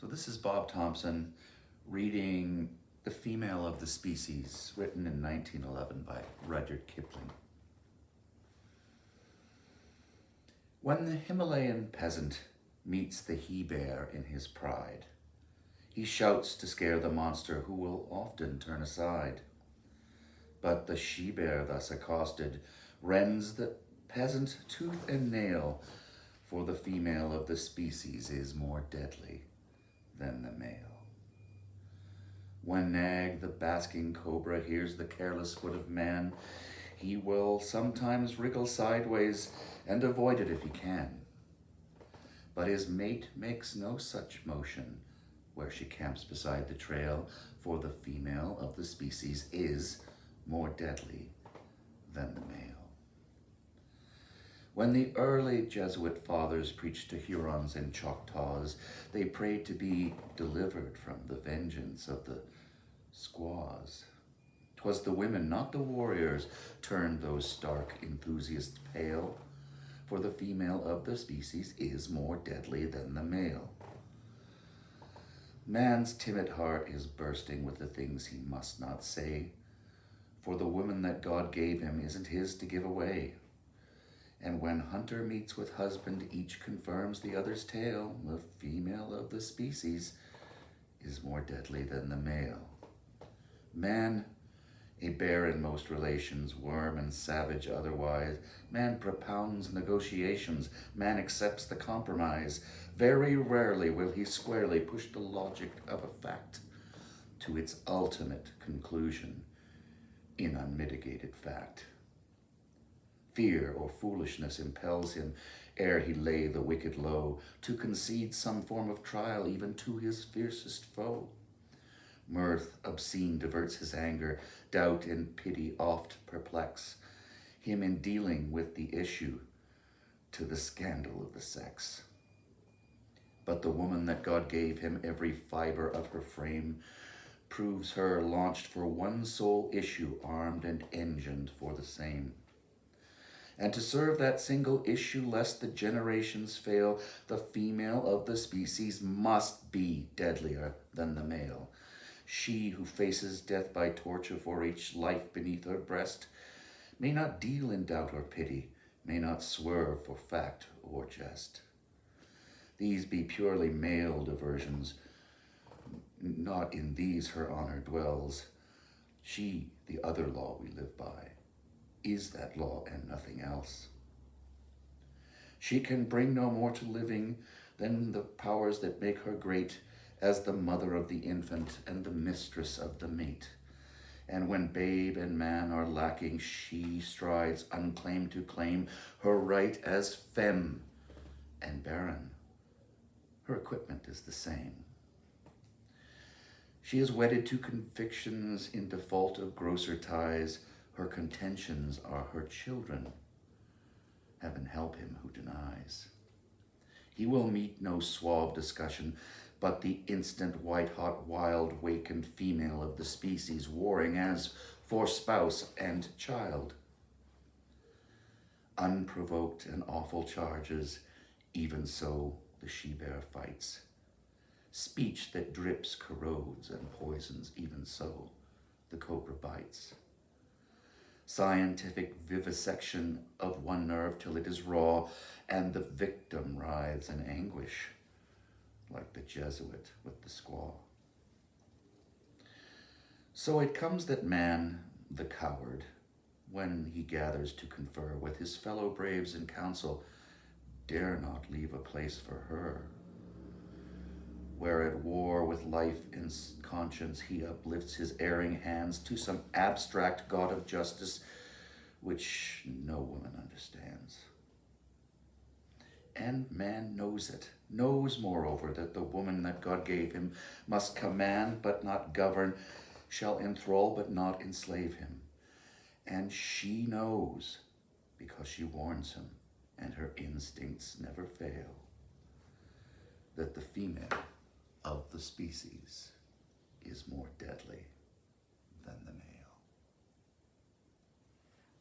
So this is Bob Thompson reading The Female of the Species, written in 1911 by Rudyard Kipling. When the Himalayan peasant meets the he-bear in his pride, he shouts to scare the monster who will often turn aside. But the she-bear thus accosted rends the peasant tooth and nail, for the female of the species is more deadly than the male. When Nag, the basking cobra, hears the careless foot of man, he will sometimes wriggle sideways and avoid it if he can. But his mate makes no such motion where she camps beside the trail, for the female of the species is more deadly than the male. When the early Jesuit fathers preached to Hurons and Choctaws, they prayed to be delivered from the vengeance of the squaws. 'Twas the women, not the warriors, turned those stark enthusiasts pale, for the female of the species is more deadly than the male. Man's timid heart is bursting with the things he must not say, for the woman that God gave him isn't his to give away. And when hunter meets with husband, each confirms the other's tale. The female of the species is more deadly than the male. Man, a bear in most relations, worm and savage otherwise. Man propounds negotiations. Man accepts the compromise. Very rarely will he squarely push the logic of a fact to its ultimate conclusion in unmitigated fact. Fear or foolishness impels him, ere he lay the wicked low, to concede some form of trial even to his fiercest foe. Mirth obscene diverts his anger, doubt and pity oft perplex him in dealing with the issue to the scandal of the sex. But the woman that God gave him, every fiber of her frame, proves her launched for one sole issue, armed and engined for the same. And to serve that single issue, lest the generations fail, the female of the species must be deadlier than the male. She who faces death by torture for each life beneath her breast may not deal in doubt or pity, may not swerve for fact or jest. These be purely male diversions, not in these her honor dwells. She, the other law we live by, is that law and nothing else. She can bring no more to living than the powers that make her great, as the mother of the infant and the mistress of the mate. And when babe and man are lacking, she strides unclaimed to claim her right as femme and barren. Her equipment is the same. She is wedded to convictions in default of grosser ties. Her contentions are her children. Heaven help him who denies. He will meet no suave discussion, but the instant white-hot, wild-wakened female of the species, warring as for spouse and child. Unprovoked and awful charges, even so the she-bear fights. Speech that drips corrodes and poisons, even so the cobra bites. Scientific vivisection of one nerve till it is raw, and the victim writhes in anguish, like the Jesuit with the squaw. So it comes that man, the coward, when he gathers to confer with his fellow braves in council, dare not leave a place for her. Where at war with life and conscience, he uplifts his erring hands to some abstract God of justice, which no woman understands. And man knows it, knows moreover that the woman that God gave him must command but not govern, shall enthrall but not enslave him. And she knows, because she warns him, and her instincts never fail, that the female of the species is more deadly than the male.